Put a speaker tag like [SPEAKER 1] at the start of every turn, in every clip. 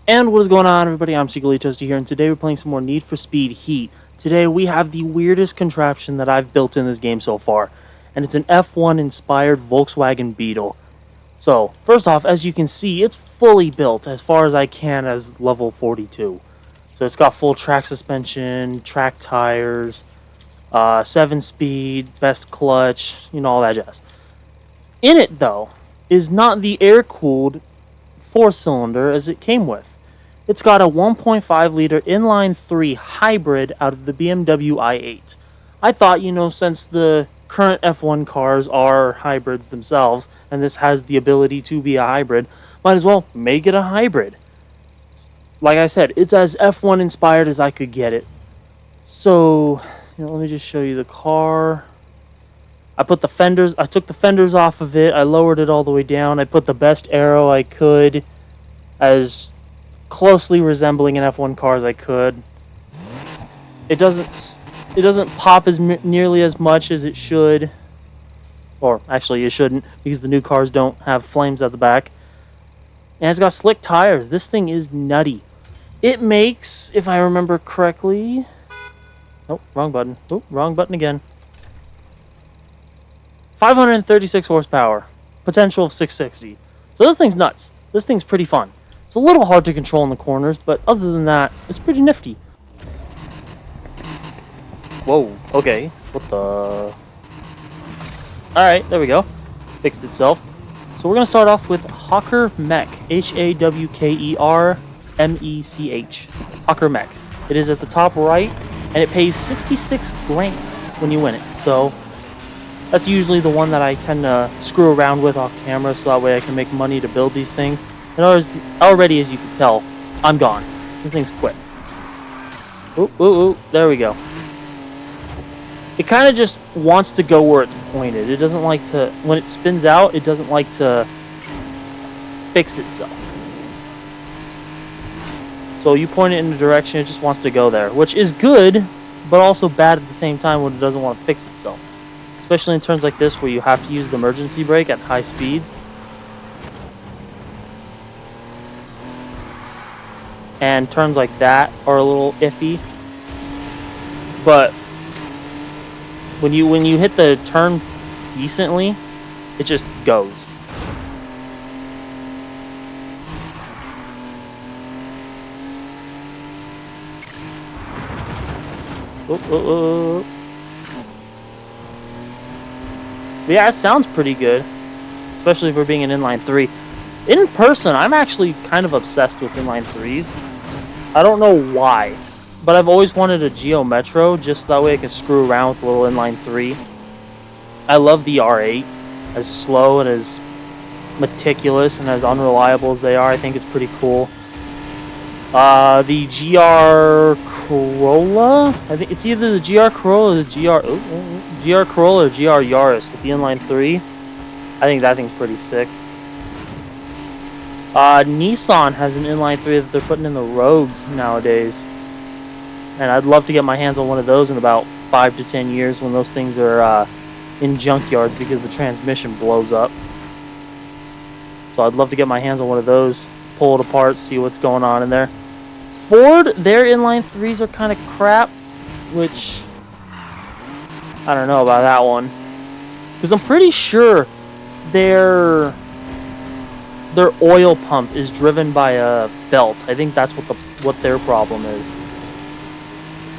[SPEAKER 1] And what is going on, everybody? I'm Secretly Toasty here, and today we're playing some more Need for Speed Heat. Today we have the weirdest contraption that I've built in this game so far, and it's an F1 inspired Volkswagen Beetle. So, first off, as you can see, it's fully built as far as I can as level 42. So it's got full track suspension, track tires, 7-speed, best clutch, all that jazz. In it, though, is not the air-cooled 4-cylinder as it came with. It's got a 1.5 liter inline 3 hybrid out of the BMW i8. I thought, since the current F1 cars are hybrids themselves, and this has the ability to be a hybrid, might as well make it a hybrid. Like I said, it's as F1 inspired as I could get it. So, let me just show you the car. I took the fenders off of it. I lowered it all the way down. I put the best aero I could, as closely resembling an F1 car as I could. It doesn't pop nearly as much as it should, or actually it shouldn't, because the new cars don't have flames at the back. And it's got slick tires. This thing is nutty. It makes, if I remember correctly, oh, wrong button. Oh, wrong button again. 536 horsepower, potential of 660. So this thing's nuts. This thing's pretty fun. It's a little hard to control in the corners, but other than that, it's pretty nifty. Whoa, okay. What the... Alright, there we go. Fixed itself. So we're going to start off with Hawker Mech. Hawkermech. Hawker Mech. It is at the top right, and it pays 66 grand when you win it. So that's usually the one that I tend to screw around with off camera, so that way I can make money to build these things. And already, as you can tell, I'm gone. This thing's quick. Ooh, there we go. It kind of just wants to go where it's pointed. It doesn't like to, when it spins out, it doesn't like to fix itself. So you point it in the direction, it just wants to go there, which is good, but also bad at the same time when it doesn't want to fix itself. Especially in turns like this where you have to use the emergency brake at high speeds. And turns like that are a little iffy. But when you hit the turn decently, it just goes. But yeah, it sounds pretty good, especially for being an inline 3. In person, I'm actually kind of obsessed with inline 3s. I don't know why, but I've always wanted a Geo Metro, just that way I can screw around with a little inline 3. I love the R8, as slow and as meticulous and as unreliable as they are. I think it's pretty cool. The GR Corolla, I think it's either the GR Corolla or the GR Corolla or GR Yaris with the inline 3. I think that thing's pretty sick. Nissan has an inline 3 that they're putting in the roads nowadays. And I'd love to get my hands on one of those in about 5 to 10 years when those things are in junkyards because the transmission blows up. So I'd love to get my hands on one of those, pull it apart, see what's going on in there. Ford, their inline 3s are kind of crap, which I don't know about that one. Because I'm pretty sure their oil pump is driven by a belt. I think that's what their problem is.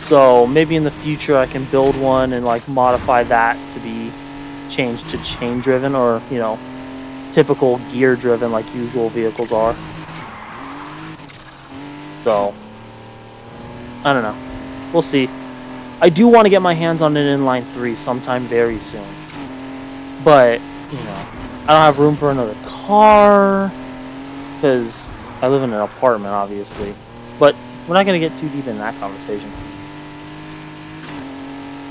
[SPEAKER 1] So maybe in the future I can build one and like modify that to be changed to chain driven, or typical gear driven like usual vehicles are. So I don't know. We'll see. I do want to get my hands on an inline 3 sometime very soon. But I don't have room for another car because I live in an apartment, obviously. But we're not going to get too deep in that conversation.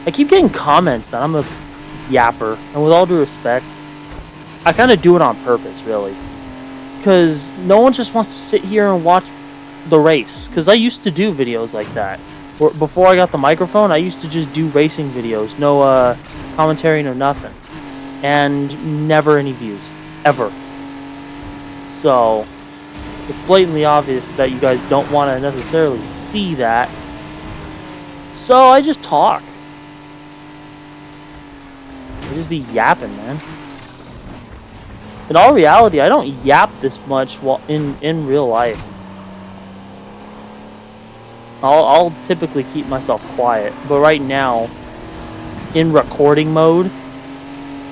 [SPEAKER 1] I keep getting comments that I'm a yapper, and with all due respect, I kind of do it on purpose, really. Because no one just wants to sit here and watch the race. Because I used to do videos like that. Before I got the microphone, I used to just do racing videos. No commentary, no nothing. And never any views. Ever. So, It's blatantly obvious that you guys don't want to necessarily see that. So I just talk. I just be yapping, man. In all reality, I don't yap this much while in real life. I'll typically keep myself quiet, but right now, in recording mode,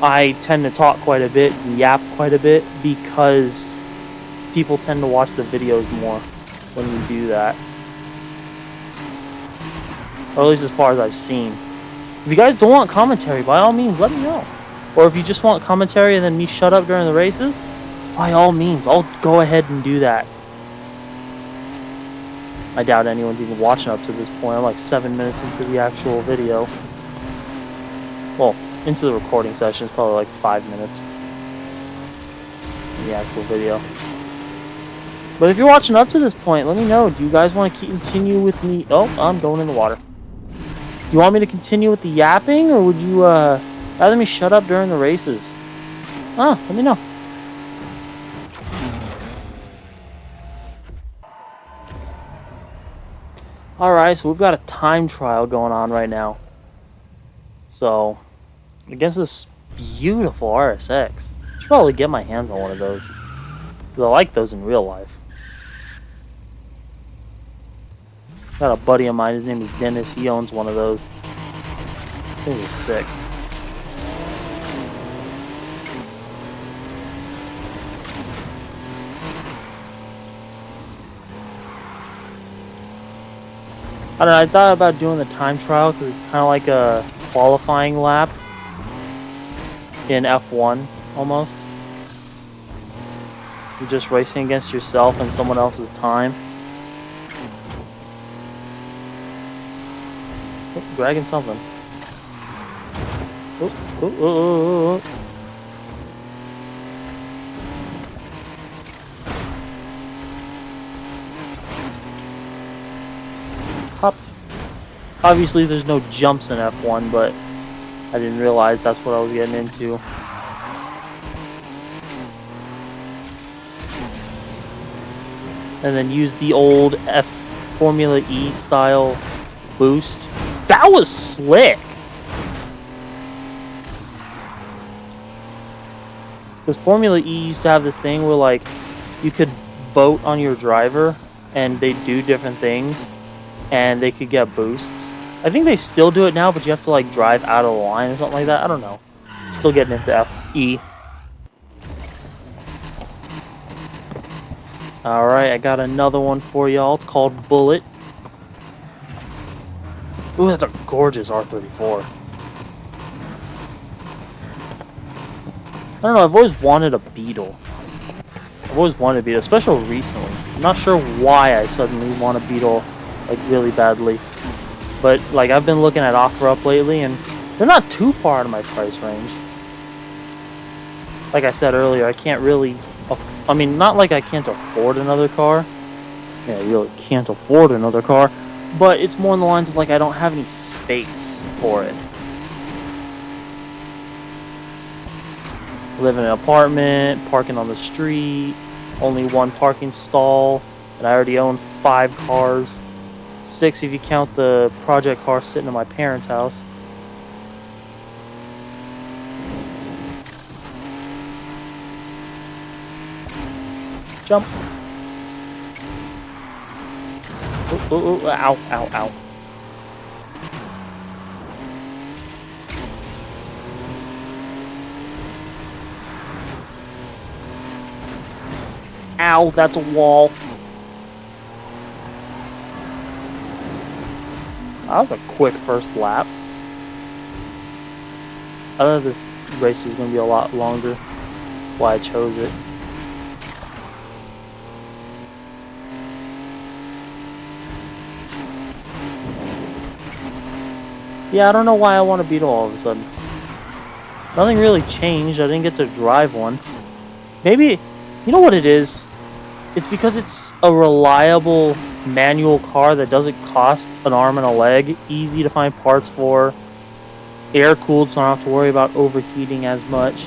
[SPEAKER 1] I tend to talk quite a bit and yap quite a bit because people tend to watch the videos more when we do that. Or at least as far as I've seen. If you guys don't want commentary, by all means, let me know. Or if you just want commentary and then me shut up during the races, by all means, I'll go ahead and do that. I doubt anyone's even watching up to this point. I'm like 7 minutes into the actual video. Well, into the recording session, it's probably like 5 minutes in the actual video. But if you're watching up to this point, let me know. Do you guys want to continue with me? Oh, I'm going in the water. Do you want me to continue with the yapping, or would you rather me shut up during the races? Let me know. Alright, so we've got a time trial going on right now. So, against this beautiful RSX. I should probably get my hands on one of those. Because I like those in real life. Got a buddy of mine, his name is Dennis, he owns one of those. Thing is sick. I don't know, I thought about doing the time trial because it's kind of like a qualifying lap in F1 almost. You're just racing against yourself and someone else's time. Oh, dragging something. Oh. Hop. Obviously there's no jumps in F1, but I didn't realize that's what I was getting into. And then use the old Formula E style boost. That was slick! Because Formula E used to have this thing where, like, you could vote on your driver and they do different things and they could get boosts. I think they still do it now, but you have to, like, drive out of the line or something like that. I don't know. Still getting into FE. Alright, I got another one for y'all. It's called Bullet. Ooh, that's a gorgeous R34. I don't know, I've always wanted a Beetle. I've always wanted a Beetle, especially recently. I'm not sure why I suddenly want a Beetle, like, really badly. But, like, I've been looking at OfferUp lately, and they're not too far out of my price range. Like I said earlier, I can't really... I mean, not like I can't afford another car. Yeah, I really can't afford another car. But it's more in the lines of, like, I don't have any space for it. Live in an apartment, parking on the street, only one parking stall, and I already own 5 cars. 6 if you count the project car sitting in my parents' house. Jump. Ow, ow, ow. Ow, that's a wall. That was a quick first lap. I thought this race was going to be a lot longer. That's why I chose it. Yeah, I don't know why I want a Beetle all of a sudden. Nothing really changed. I didn't get to drive one. Maybe, you know what it is? It's because it's a reliable manual car that doesn't cost an arm and a leg. Easy to find parts for. Air-cooled, so I don't have to worry about overheating as much.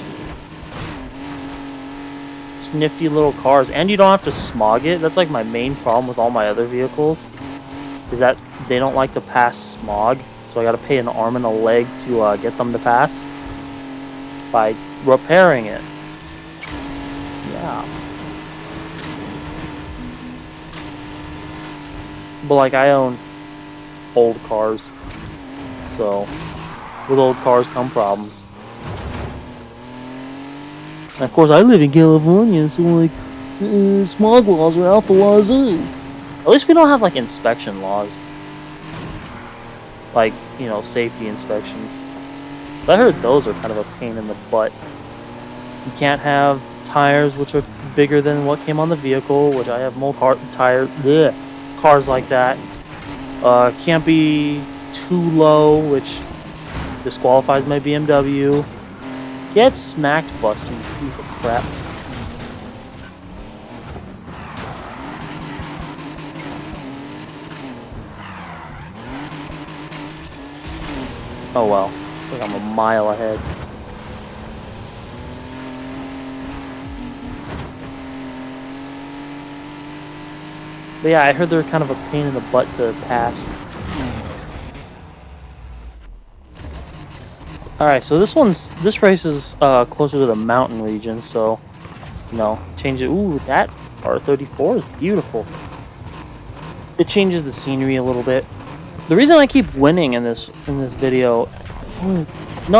[SPEAKER 1] such nifty little cars, and you don't have to smog it. That's like my main problem with all my other vehicles, is that they don't like to pass smog. So I gotta pay an arm and a leg to get them to pass by repairing it. Yeah. But like, I own old cars, so with old cars come problems. And of course, I live in California, so like, smog laws are out the wazoo. At least we don't have like inspection laws, like, you know, safety inspections. But I heard those are kind of a pain in the butt. You can't have tires which are bigger than what came on the vehicle, which I have multiple cars like that. Can't be too low, which disqualifies my BMW. Get smacked, Buster, you piece of crap. Oh well, I think I'm a mile ahead. But yeah, I heard they're kind of a pain in the butt to pass. Alright, so this race is closer to the mountain region, so, you know, change it. Ooh, that R34 is beautiful. It changes the scenery a little bit. The reason I keep winning in this video, no,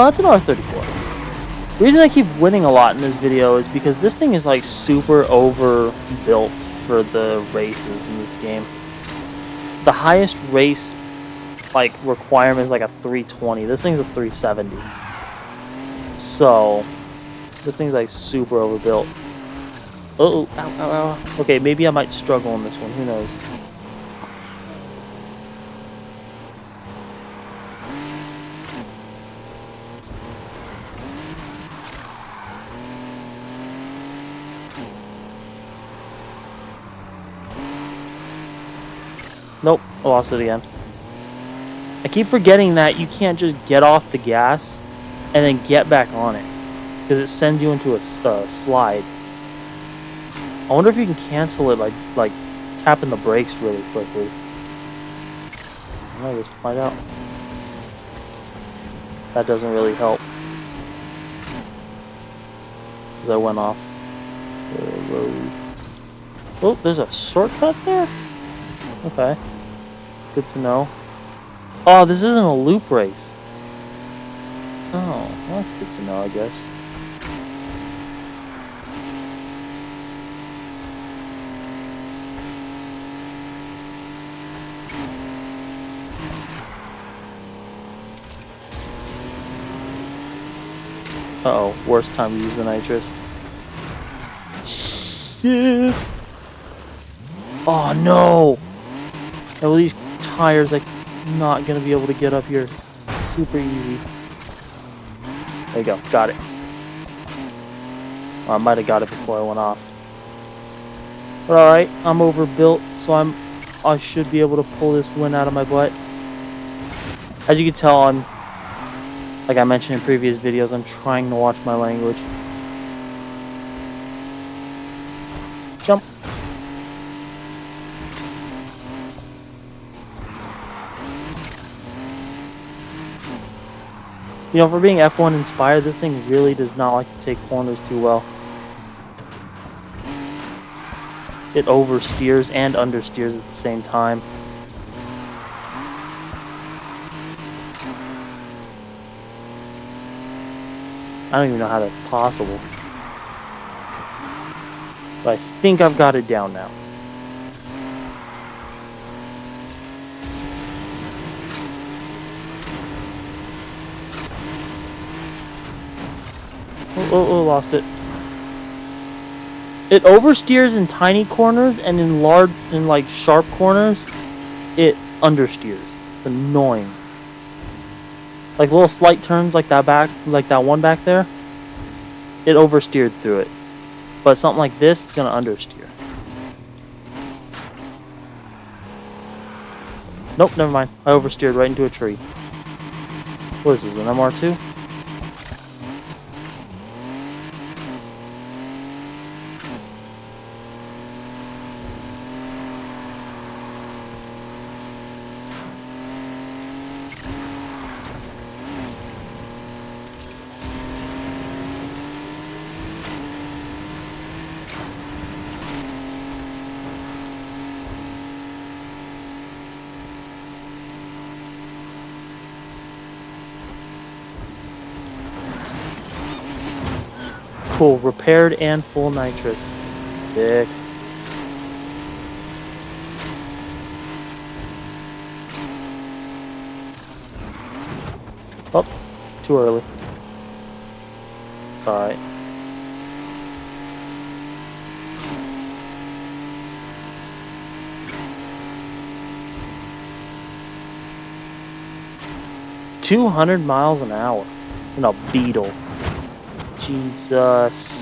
[SPEAKER 1] that's an R34. The reason I keep winning a lot in this video is because this thing is like super overbuilt for the races in this game. The highest race like requirement is like a 320. This thing's a 370. So this thing's like super overbuilt. Oh, ow, ow, ow. Okay, maybe I might struggle in this one. Who knows? Nope, I lost it again. I keep forgetting that you can't just get off the gas and then get back on it, because it sends you into a slide. I wonder if you can cancel it by like tapping the brakes really quickly. I don't know, let's find out. That doesn't really help, because I went off the road. Oh, there's a shortcut there? Okay, good to know. Oh, this isn't a loop race. Oh, well, that's good to know, I guess. Uh-oh, worst time to use the nitrous. Shit! Oh, no! Now, these tires, like, not gonna be able to get up here super easy. There you go, got it. Or I might have got it before I went off. But alright, I'm overbuilt, so I should be able to pull this win out of my butt. As you can tell, like I mentioned in previous videos, I'm trying to watch my language. Jump. You know, for being F1 inspired, this thing really does not like to take corners too well. It oversteers and understeers at the same time. I don't even know how that's possible. But I think I've got it down now. Oh, lost it. It oversteers in tiny corners, and in like sharp corners, it understeers. It's annoying. Like little slight turns like that one back there, it oversteered through it. But something like this, it's gonna understeer. Nope, never mind. I oversteered right into a tree. What is this, an MR2? cool. Repaired and full nitrous. Sick. Oh, too early. It's alright. $200 miles an hour in a Beetle. Jesus.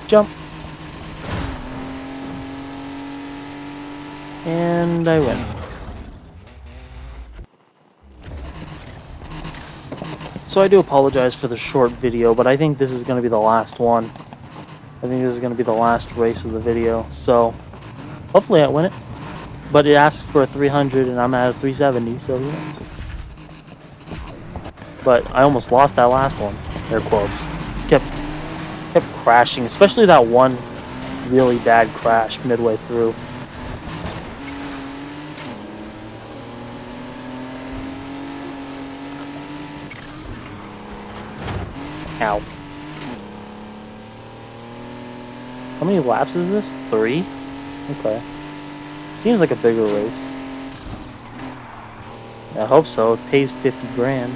[SPEAKER 1] Jump. And I win. So I do apologize for the short video, but I think this is going to be the last one. I think this is going to be the last race of the video. So hopefully I win it. But it asks for a 300 and I'm at a 370, so who knows. But I almost lost that last one. Air quotes. Kept crashing, especially that one really bad crash midway through. Ow. How many laps is this? 3? Okay. Seems like a bigger race. I hope so. It pays 50 grand.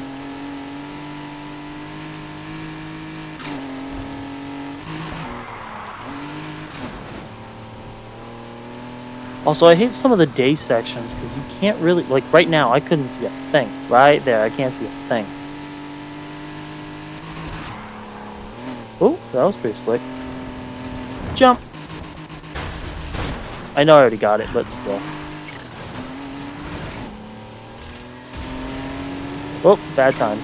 [SPEAKER 1] Also, I hate some of the day sections because you can't really, like right now, I couldn't see a thing. Right there, I can't see a thing. Oh, that was pretty slick. Jump! I know I already got it, but still. Oh, bad time.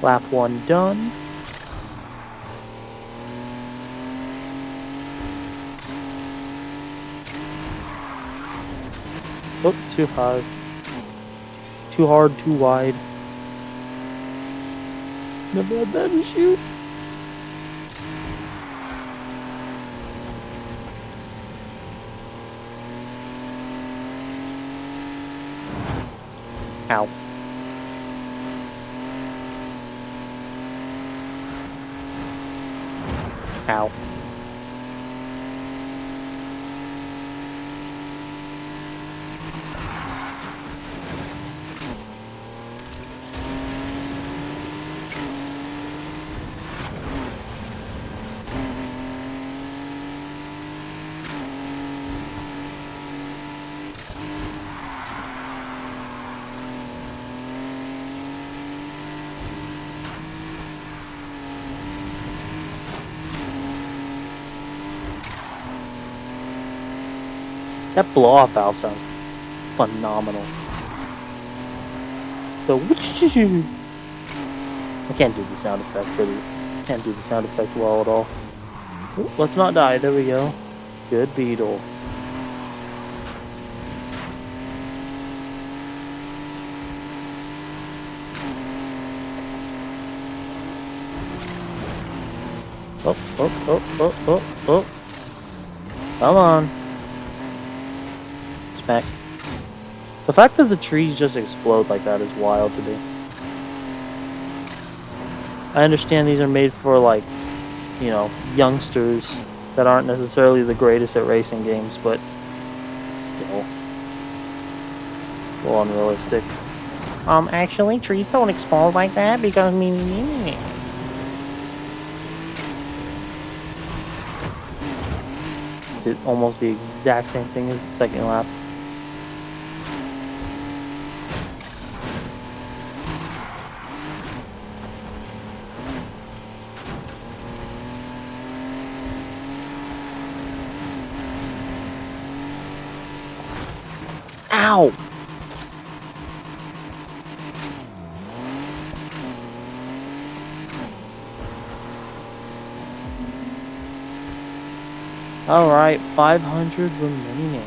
[SPEAKER 1] Lap 1 done. Oh, too hard. Too hard, too wide. Never had that issue. Ow. Ow. That blow-off valve sounds phenomenal. So, I can't do the sound effect really. Can't do the sound effect well at all. Ooh, let's not die. There we go. Good Beetle. Oh, oh, oh, oh, oh, oh. Come on. Smack. The fact that the trees just explode like that is wild to me. I understand these are made for, like, you know, youngsters that aren't necessarily the greatest at racing games, but still. A little unrealistic. Actually, trees don't explode like that because me. Did almost the exact same thing as the second lap. Ow! Alright, 500 remaining.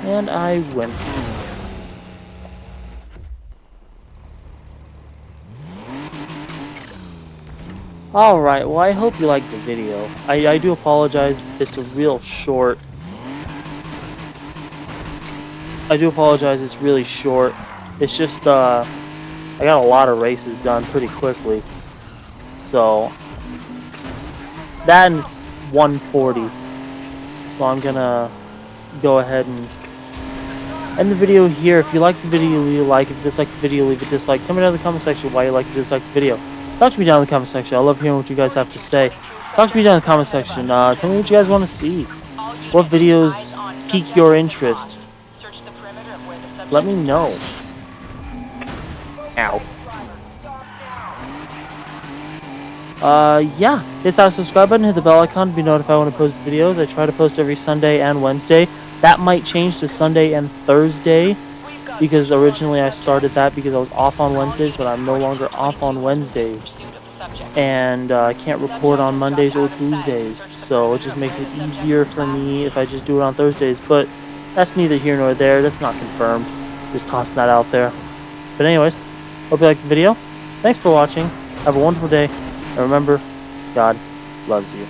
[SPEAKER 1] And I win. Alright, well I hope you liked the video. I do apologize, it's a real short. I do apologize, it's really short. It's just, I got a lot of races done pretty quickly. So, that and it's 140. So I'm gonna go ahead and end the video here. If you like the video, leave a like. If you dislike the video, leave a dislike. Tell me down in the comment section why you like to dislike the video. Talk to me down in the comment section. I love hearing what you guys have to say. Talk to me down in the comment section. Tell me what you guys want to see. What videos pique your interest? Let me know. Ow. Yeah. Hit that subscribe button, hit the bell icon to be notified when I post videos. I try to post every Sunday and Wednesday. That might change to Sunday and Thursday, because originally I started that because I was off on Wednesdays, but I'm no longer off on Wednesdays. And I can't record on Mondays or Tuesdays, so it just makes it easier for me if I just do it on Thursdays. But that's neither here nor there. That's not confirmed. Just tossing that out there. But anyways, hope you liked the video. Thanks for watching. Have a wonderful day. And remember, God loves you.